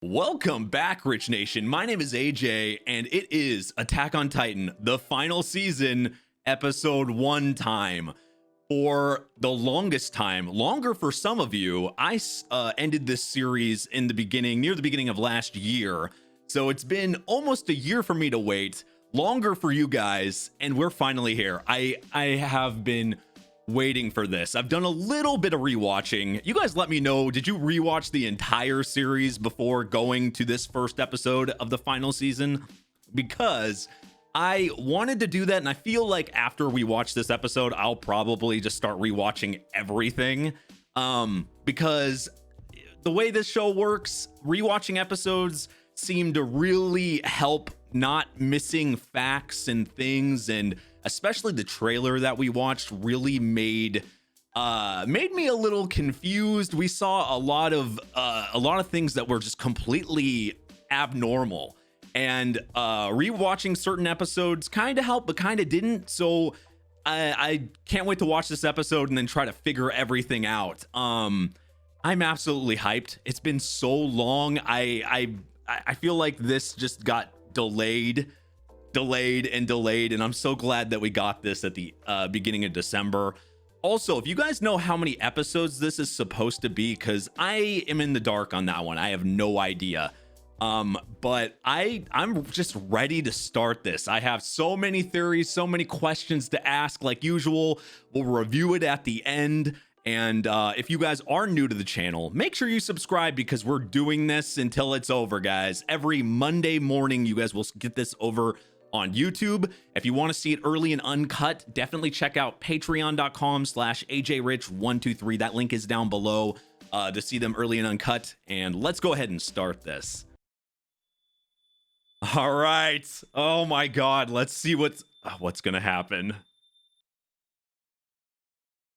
Welcome back, Rich Nation. My name is AJ, and it is Attack on Titan, the final season, episode 1 time. For the longest time, longer for some of you, I ended this series in the beginning, near the beginning of last year. So it's been almost a year for me to wait, longer for you guys, and we're finally here. I have been waiting for this. I've done a little bit of rewatching. You guys let me know, did you rewatch the entire series before going to this first episode of the final season? Because I wanted to do that, and I feel like after we watch this episode, I'll probably just start rewatching everything. Because the way this show works, rewatching episodes seem to really help not missing facts and things, and especially the trailer that we watched really made me a little confused. We saw a lot of things that were just completely abnormal, and rewatching certain episodes kind of helped but kind of didn't. So I can't wait to watch this episode and then try to figure everything out. I'm absolutely hyped. It's been so long. I feel like this just got delayed, and I'm so glad that we got this at the beginning of December. Also, if you guys know how many episodes this is supposed to be, because I am in the dark on that one, I have no idea. But I'm just ready to start this. I have so many theories, so many questions to ask. Like usual, we'll review it at the end. And if you guys are new to the channel, make sure you subscribe, because we're doing this until it's over, guys. Every Monday morning, you guys will get this over on YouTube. If you want to see it early and uncut, definitely check out patreon.com/ajrich123. That link is down below to see them early and uncut. And let's go ahead and start this. All right. Oh my God. Let's see what's gonna happen.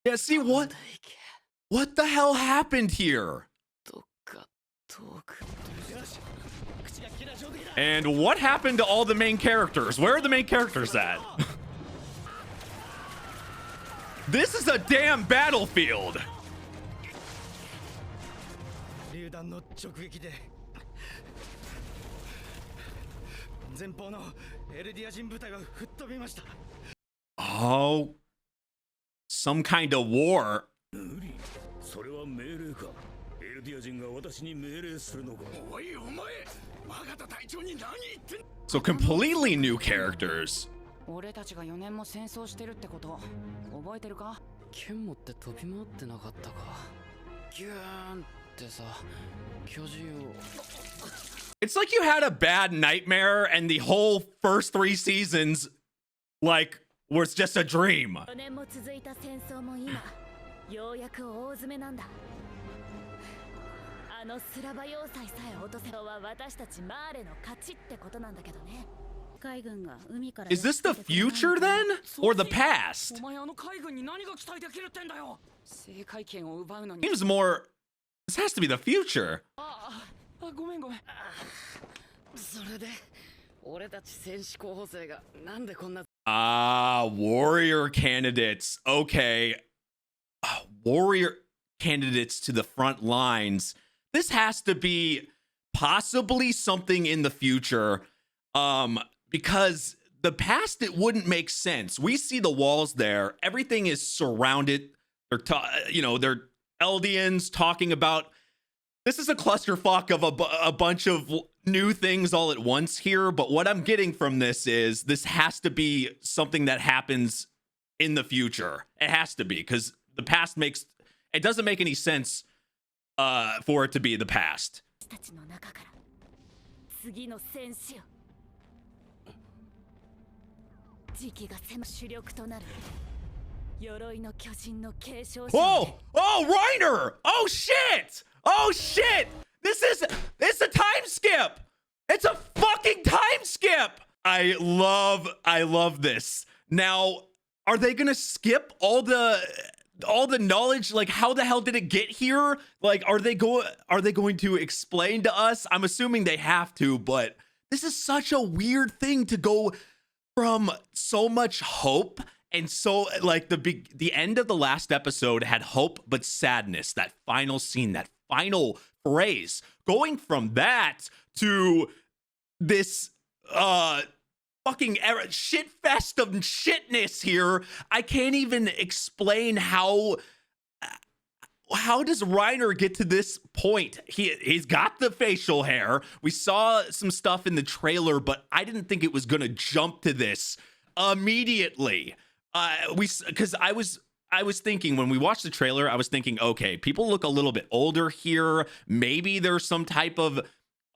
Yeah, see what the hell happened here? And what happened to all the main characters? Where are the main characters at? This is a damn battlefield. Oh, some kind of war. So completely new characters. It's like you had a bad nightmare and the whole first 3 seasons like was just a dream. Is this the future then? Or the past? Seems more... This has to be the future. Warrior candidates. Okay. Warrior candidates to the front lines. This has to be possibly something in the future. Because the past, it wouldn't make sense. We see the walls there. Everything is surrounded. They're Eldians talking about... This is a clusterfuck of a bunch of new things all at once here, but what I'm getting from this is this has to be something that happens in the future. It has to be, because the past makes... It doesn't make any sense for it to be the past. Whoa! Oh, REINER! Oh shit! Oh shit! It's a time skip! It's a fucking time skip! I love this. Now, are they gonna skip all the knowledge? Like, how the hell did it get here? Like, are they going to explain to us? I'm assuming they have to, but this is such a weird thing to go from so much hope. And so, like, the end of the last episode had hope but sadness. That final scene, that final phrase, going from that to this fucking shit fest of shitness here. I can't even explain how does Reiner get to this point? He's got the facial hair. We saw some stuff in the trailer, but I didn't think it was gonna jump to this immediately. Because I was thinking when we watched the trailer, I was thinking, okay, people look a little bit older here. Maybe there's some type of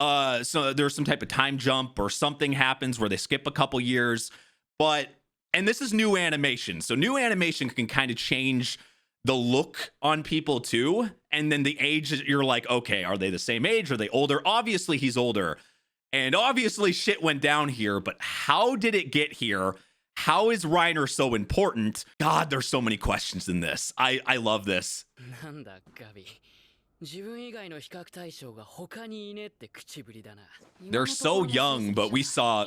there's some type of time jump or something happens where they skip a couple years. And this is new animation, so new animation can kind of change the look on people too. And then the age, you're like, okay, are they the same age? Are they older? Obviously he's older, and obviously shit went down here, but how did it get here? How is Reiner so important? God, there's so many questions in this. I love this. They're so young, but we saw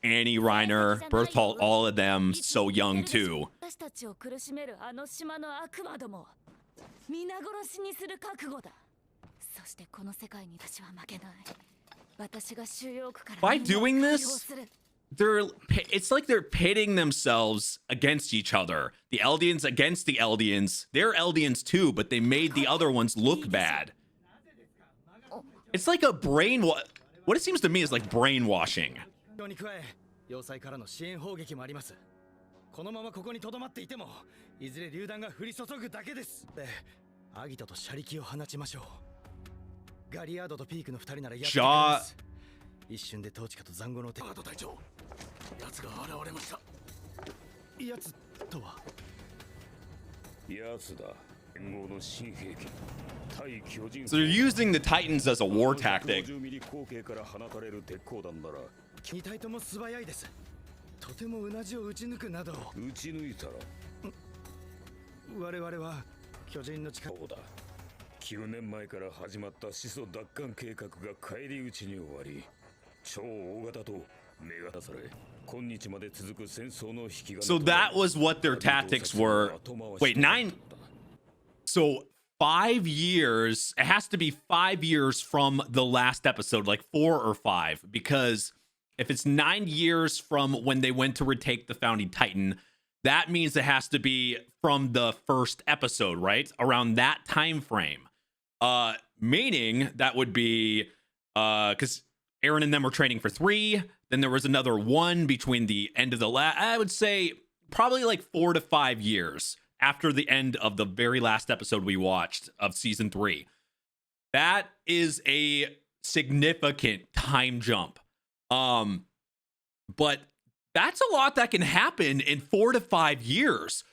Annie, Reiner, Berthold, all of them so young too. By doing this, it's like they're pitting themselves against each other. The Eldians against the Eldians. They're Eldians too, but they made the other ones look bad. It's like a what it seems to me is like brainwashing. Jaw. So they're using the Titans as a war tactic. So that was what their tactics were. Wait, 9. So 5 years. It has to be 5 years from the last episode, like 4 or 5, because if it's 9 years from when they went to retake the founding Titan, that means it has to be from the first episode, right? Around that time frame. Meaning that would be because Eren and them were training for 3. Then there was another 1 between the end of the I would say probably like 4 to 5 years after the end of the very last episode we watched of season 3. That is a significant time jump. But that's a lot that can happen in 4 to 5 years.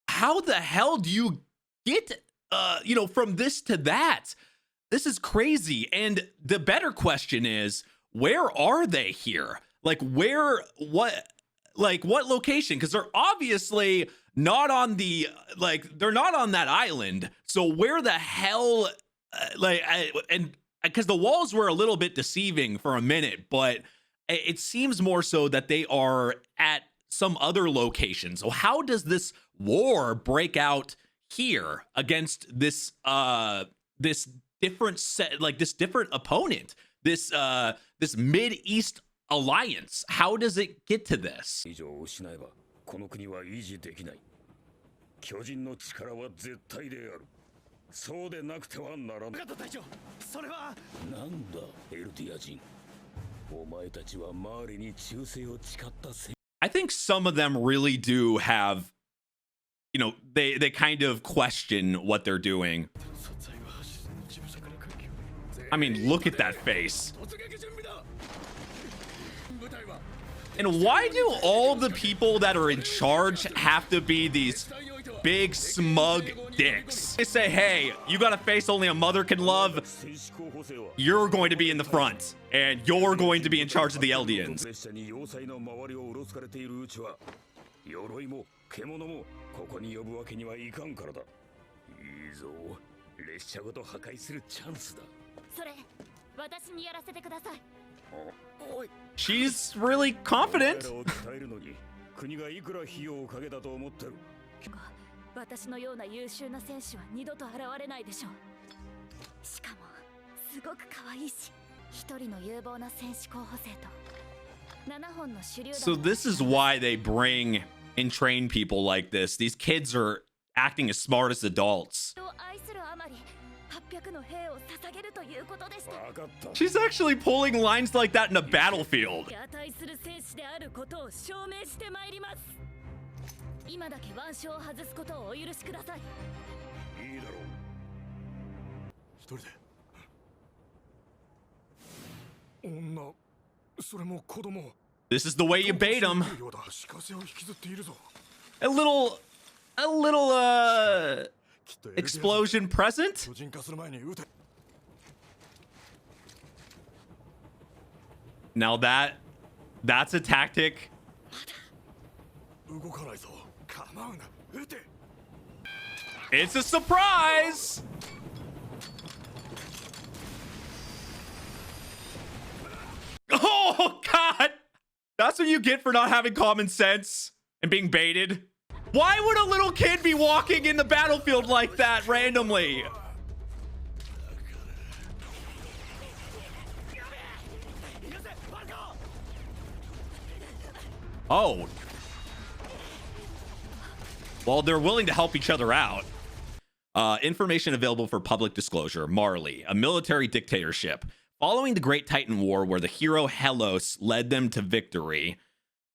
How the hell do you get, from this to that? This is crazy. And the better question is, where are they here? Like, what location? Because they're obviously not on they're not on that island. So where the hell, and because the walls were a little bit deceiving for a minute, but it seems more so that they are at some other location. So how does this war break out here against this this different this different opponent, this Mid-East alliance? How does it get to this? I think some of them really do have, they kind of question what they're doing. I mean, look at that face. And why do all the people that are in charge have to be these big smug dicks? They say, hey, you got a face only a mother can love. You're going to be in the front, and you're going to be in charge of the Eldians. She's really confident. So this is why they bring and train people like this. These kids are acting as smart as adults. She's actually pulling lines like that in a battlefield. This is the way you bait them. A little explosion present. Now that's a tactic. It's a surprise. Oh God, that's what you get for not having common sense and being baited. Why would a little kid be walking in the battlefield like that randomly? Oh. Well, they're willing to help each other out. Information available for public disclosure. Marley, a military dictatorship. Following the Great Titan War, where the hero Helos led them to victory,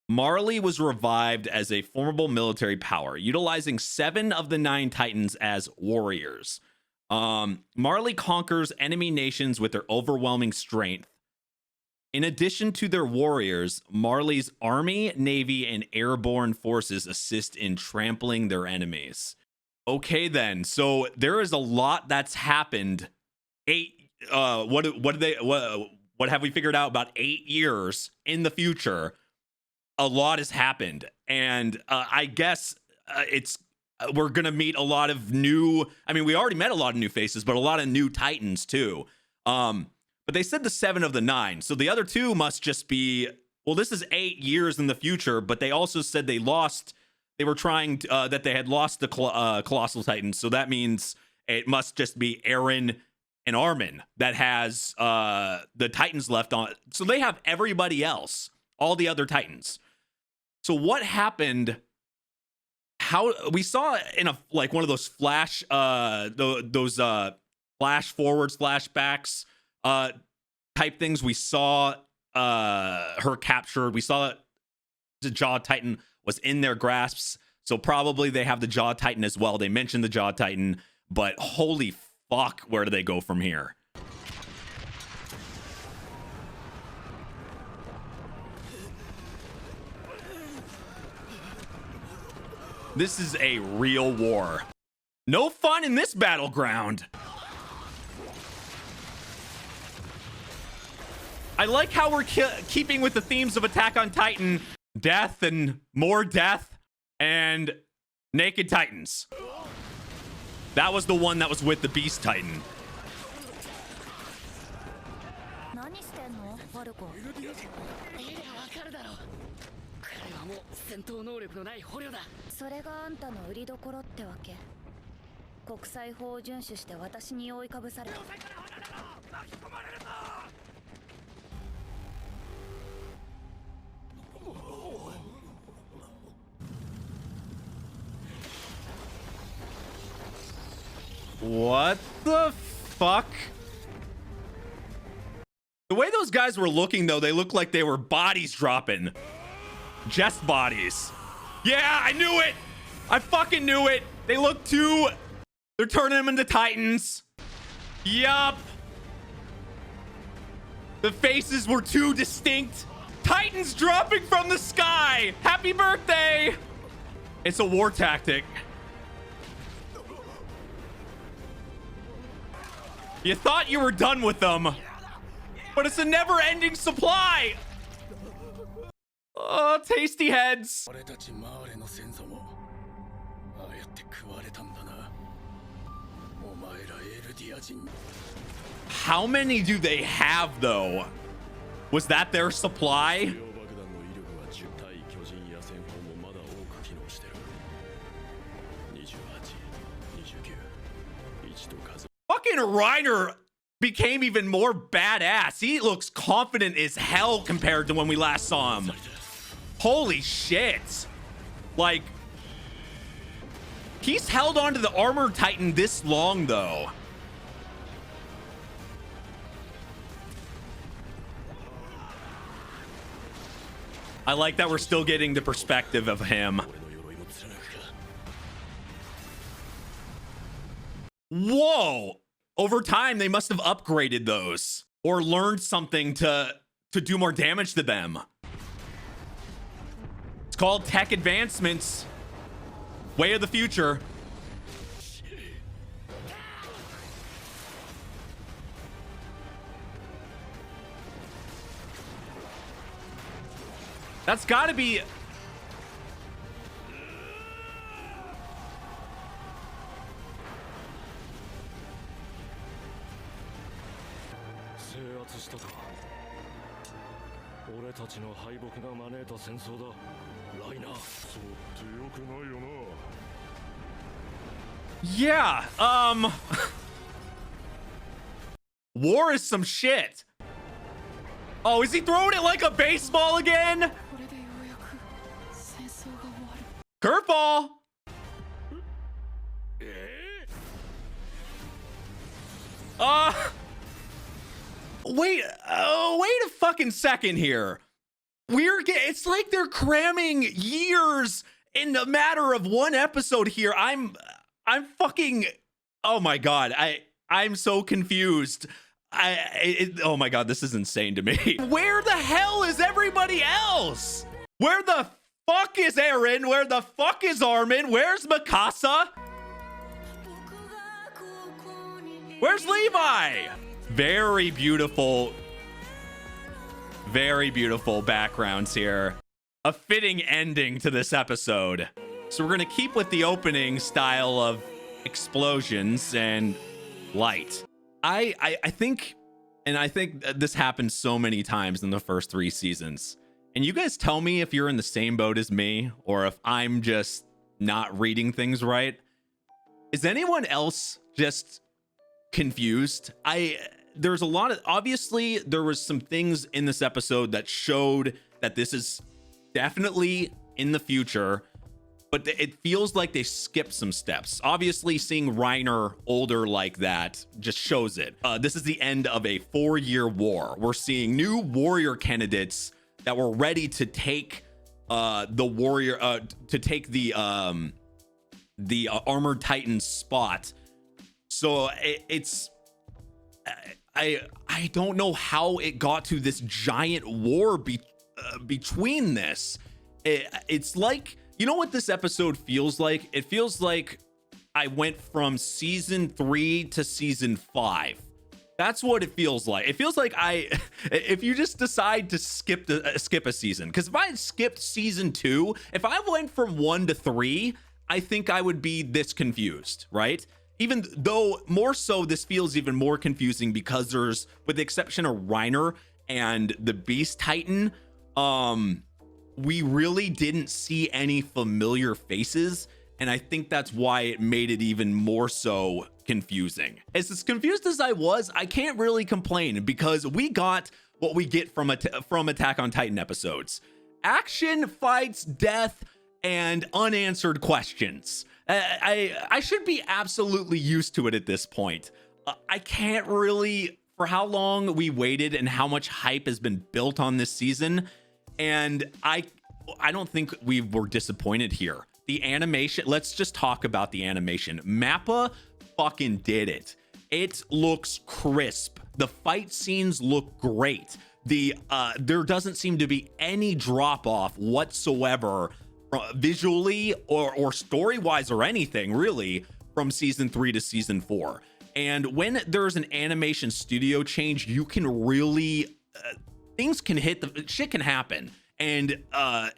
Marley was revived as a formidable military power, utilizing 7 of the 9 Titans as warriors. Marley conquers enemy nations with their overwhelming strength. In addition to their warriors, Marley's army, navy, and airborne forces assist in trampling their enemies. Okay, then. So there is a lot that's happened. What have we figured out about 8 years in the future? A lot has happened, and I guess we're gonna meet a lot of new. I mean, we already met a lot of new faces, but a lot of new Titans too. But they said the 7 of the 9, so the other 2 must just be. Well, this is 8 years in the future, but they also said they lost. They were trying to, that they had lost the Colossal Titans, so that means it must just be Eren and Armin that has the Titans left on. So they have everybody else, all the other Titans. So what happened? How we saw in a one of those flash those flash forwards, flashbacks type things. We saw her captured. We saw the Jaw Titan was in their grasps. So probably they have the Jaw Titan as well. They mentioned the Jaw Titan, but holy fuck, where do they go from here? This is a real war. No fun in this battleground. I like how we're keeping with the themes of Attack on Titan. Death and more death and naked Titans. That was the one that was with the Beast Titan. What the fuck? The way those guys were looking, though, they looked like they were bodies dropping. Just bodies. Yeah, I knew it. I fucking knew it. They look too... They're turning them into Titans. Yup. The faces were too distinct. Titans dropping from the sky. Happy birthday. It's a war tactic. You thought you were done with them, but it's a never-ending supply. Oh, tasty heads. How many do they have, though? Was that their supply? Fucking Reiner became even more badass. He looks confident as hell compared to when we last saw him. Holy shit. Like, he's held onto the armor titan this long though. I like that we're still getting the perspective of him. Whoa. Over time, they must have upgraded those or learned something to do more damage to them. It's called tech advancements. Way of the future. That's gotta be... Yeah, war is some shit. Oh, is he throwing it like a baseball again? Curveball. Wait a fucking second here. It's like they're cramming years in a matter of one episode here. I'm fucking, oh my God. I'm so confused. Oh my God, this is insane to me. Where the hell is everybody else? Where the fuck is Eren? Where the fuck is Armin? Where's Mikasa? Where's Levi? Very beautiful backgrounds here. A fitting ending to this episode. So we're gonna keep with the opening style of explosions and light. I think this happened so many times in the first 3 seasons. And you guys tell me if you're in the same boat as me or if I'm just not reading things right. Is anyone else just confused? There's a lot of, obviously there was some things in this episode that showed that this is definitely in the future, but it feels like they skipped some steps. Obviously seeing Reiner older like that just shows it. This is the end of a 4-year war. We're seeing new warrior candidates that were ready to take the armored titan's spot. So I don't know how it got to this giant war between this. It's like, you know what this episode feels like? It feels like I went from season 3 to season 5. That's what it feels like. It feels like if you just decide to skip a season, because if I had skipped season 2, if I went from 1 to 3, I think I would be this confused, right? Even though more so, this feels even more confusing because there's, with the exception of Reiner and the Beast Titan, we really didn't see any familiar faces. And I think that's why it made it even more so confusing. As confused as I was, I can't really complain because we got what we get from Attack on Titan episodes. Action, fights, death, and unanswered questions. I should be absolutely used to it at this point. I can't really, for how long we waited and how much hype has been built on this season, and I don't think we were disappointed here. The animation, let's just talk about the animation. Mappa fucking did it. It looks crisp. The fight scenes look great. There doesn't seem to be any drop off whatsoever visually or story wise or anything really from season 3 to season 4. And when there's an animation studio change, you can really things can hit, shit can happen, and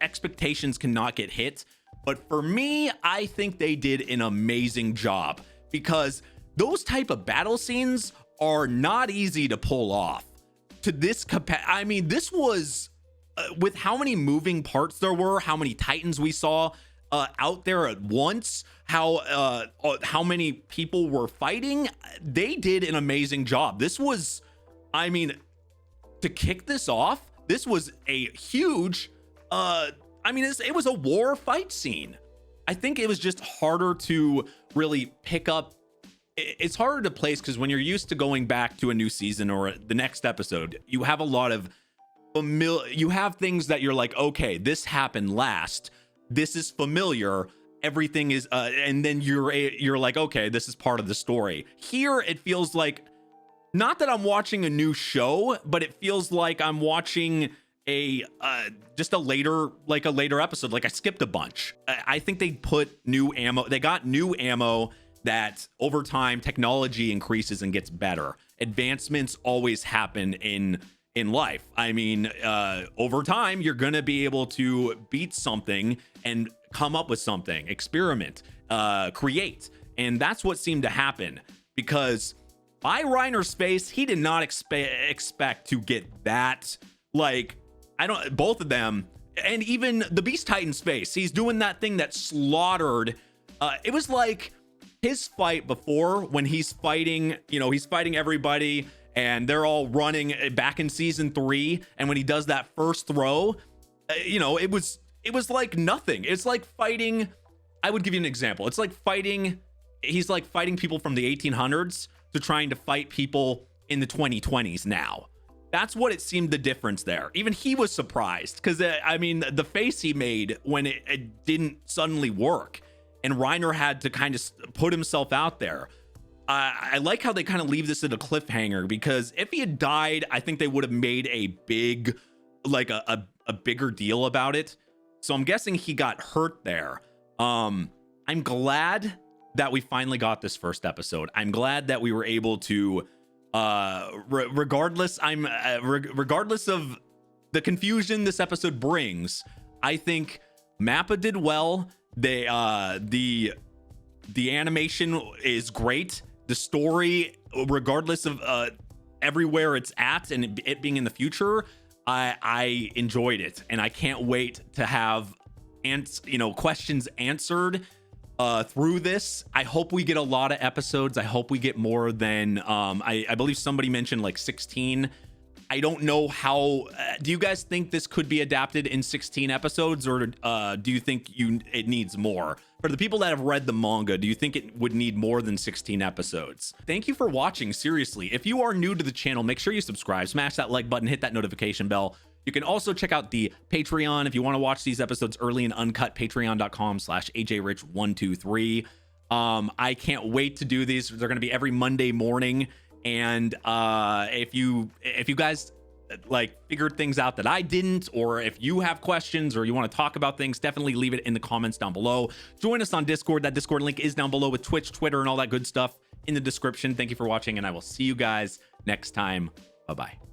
expectations cannot get hit. But for me, I think they did an amazing job because those type of battle scenes are not easy to pull off to this I mean, this was with how many moving parts there were, how many titans we saw, out there at once, how many people were fighting. They did an amazing job. This was, I mean, to kick this off, this was a huge, I mean, it was a war fight scene. I think it was just harder to really pick up. It's harder to place because when you're used to going back to a new season or the next episode, you have a lot of you have things that you're like, okay, this happened last. This is familiar. Everything is, and then you're like, okay, this is part of the story. Here, it feels like, not that I'm watching a new show, but it feels like I'm watching just a later episode. Like I skipped a bunch. I think they put new ammo. They got new ammo that over time technology increases and gets better. Advancements always happen in life. I mean, over time, you're gonna be able to beat something and come up with something, experiment, create. And that's what seemed to happen, because by REINER's face, he did not expect to get that. Like, both of them, and even the Beast Titan's face, he's doing that thing that slaughtered. It was like his fight before, when he's fighting, he's fighting everybody and they're all running back in season 3. And when he does that first throw, it was like nothing. It's like fighting. I would give you an example. It's like fighting. He's like fighting people from the 1800s to trying to fight people in the 2020s now. That's what it seemed, the difference there. Even he was surprised, because I mean, the face he made when it didn't suddenly work and Reiner had to kind of put himself out there. I like how they kind of leave this at a cliffhanger, because if he had died, I think they would have made a big, like a bigger deal about it. So I'm guessing he got hurt there. I'm glad that we finally got this first episode. I'm glad that we were able to, regardless of the confusion this episode brings, I think Mappa did well. The animation is great. The story, regardless of everywhere it's at and it being in the future, I enjoyed it, and I can't wait to have questions answered through this. I hope we get a lot of episodes. I hope we get more than I believe somebody mentioned like 16. I don't know how. Do you guys think this could be adapted in 16 episodes, or do you think it needs more? For the people that have read the manga, do you think it would need more than 16 episodes? Thank you for watching. Seriously, if you are new to the channel, make sure you subscribe, smash that like button, hit that notification bell. You can also check out the Patreon if you want to watch these episodes early and uncut. Patreon.com/ajrich123. I can't wait to do these. They're going to be every Monday morning. And if you guys like figured things out that I didn't, or if you have questions or you want to talk about things, definitely leave it in the comments down below. Join us on Discord. That Discord link is down below, with Twitch, Twitter, and all that good stuff in the description. Thank you for watching, and I will see you guys next time. Bye-bye.